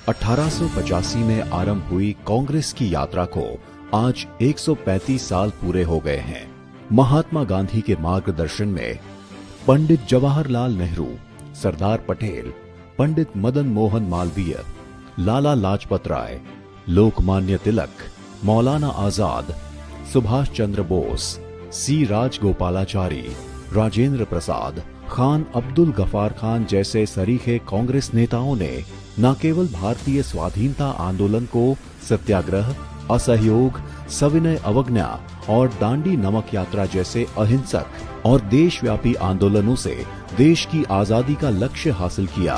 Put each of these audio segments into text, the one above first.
1885 में आरंभ हुई कांग्रेस की यात्रा को आज 135 साल पूरे हो गए हैं। महात्मा गांधी के मार्गदर्शन में पंडित जवाहरलाल नेहरू, सरदार पटेल, पंडित मदन मोहन मालवीय, लाला लाजपत राय, लोकमान्य तिलक, मौलाना आजाद, सुभाष चंद्र बोस, सी राजगोपालाचारी, राजेंद्र प्रसाद, खान अब्दुल गफार खान जैसे सरीखे कांग्रेस नेताओं ने न केवल भारतीय स्वाधीनता आंदोलन को सत्याग्रह, असहयोग, सविनय अवज्ञा और दांडी नमक यात्रा जैसे अहिंसक और देशव्यापी आंदोलनों से देश की आजादी का लक्ष्य हासिल किया,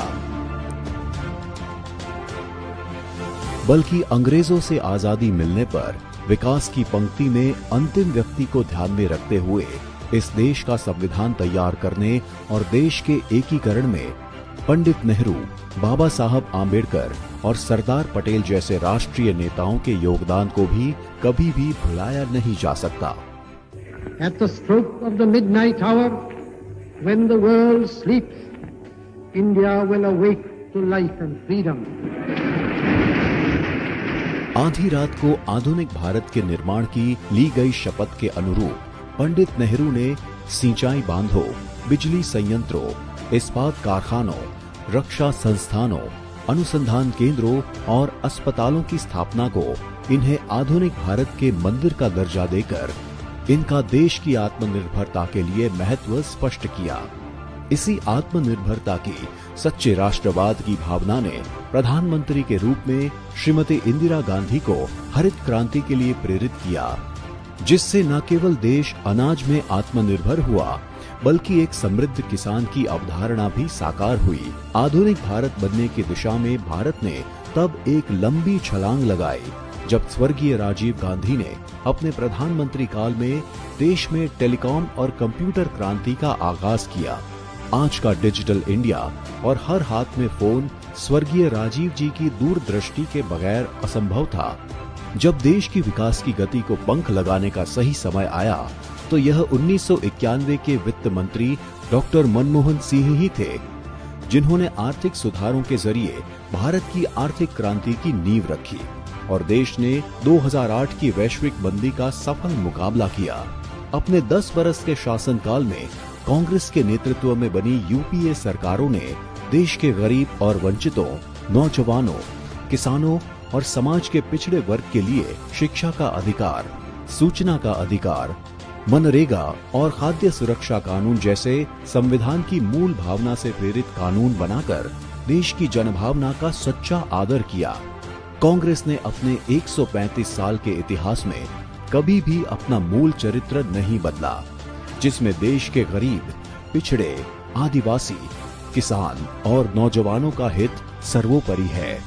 बल्कि अंग्रेजों से आजादी मिलने पर विकास की पंक्ति में अंतिम व्यक्ति को ध्यान में रखते हुए इस देश का संविधान तैयार करने और देश के एकीकरण में पंडित नेहरू, बाबा साहब आम्बेडकर और सरदार पटेल जैसे राष्ट्रीय नेताओं के योगदान को भी कभी भी भुलाया नहीं जा सकता। At the stroke of the midnight hour, when the world sleeps, India will awake to life and freedom. आधी रात को आधुनिक भारत के निर्माण की ली गई शपथ के अनुरूप पंडित नेहरू ने सिंचाई बांधों, बिजली संयंत्रों, इस्पात कारखानों, रक्षा संस्थानों, अनुसंधान केंद्रों और अस्पतालों की स्थापना को इन्हें आधुनिक भारत के मंदिर का दर्जा देकर इनका देश की आत्मनिर्भरता के लिए महत्व स्पष्ट किया। इसी आत्मनिर्भरता की सच्चे राष्ट्रवाद की भावना ने प्रधानमंत्री के रूप में श्रीमती इंदिरा गांधी को हरित क्रांति के लिए प्रेरित किया, जिससे न केवल देश अनाज में आत्मनिर्भर हुआ बल्कि एक समृद्ध किसान की अवधारणा भी साकार हुई। आधुनिक भारत बनने की दिशा में भारत ने तब एक लंबी छलांग लगाई जब स्वर्गीय राजीव गांधी ने अपने प्रधानमंत्री काल में देश में टेलीकॉम और कंप्यूटर क्रांति का आगाज किया। आज का डिजिटल इंडिया और हर हाथ में फोन स्वर्गीय राजीव जी की दूरदृष्टि के बगैर असंभव था। जब देश की विकास की गति को पंख लगाने का सही समय आया तो यह 1991 के वित्त मंत्री डॉक्टर मनमोहन सिंह ही थे, जिन्होंने आर्थिक सुधारों के जरिए भारत की आर्थिक क्रांति की नींव रखी और देश ने 2008 की वैश्विक मंदी का सफल मुकाबला किया। अपने 10 वर्ष के शासनकाल में कांग्रेस के नेतृत्व में बनी यूपीए सरकारों ने देश के गरीब और वंचितों, नौजवानों, किसानों और समाज के पिछड़े वर्ग के लिए शिक्षा का अधिकार, सूचना का अधिकार, मनरेगा और खाद्य सुरक्षा कानून जैसे संविधान की मूल भावना से प्रेरित कानून बनाकर देश की जनभावना का सच्चा आदर किया। कांग्रेस ने अपने 135 साल के इतिहास में कभी भी अपना मूल चरित्र नहीं बदला, जिसमें देश के गरीब, पिछड़े, आदिवासी, किसान और नौजवानों का हित सर्वोपरि है।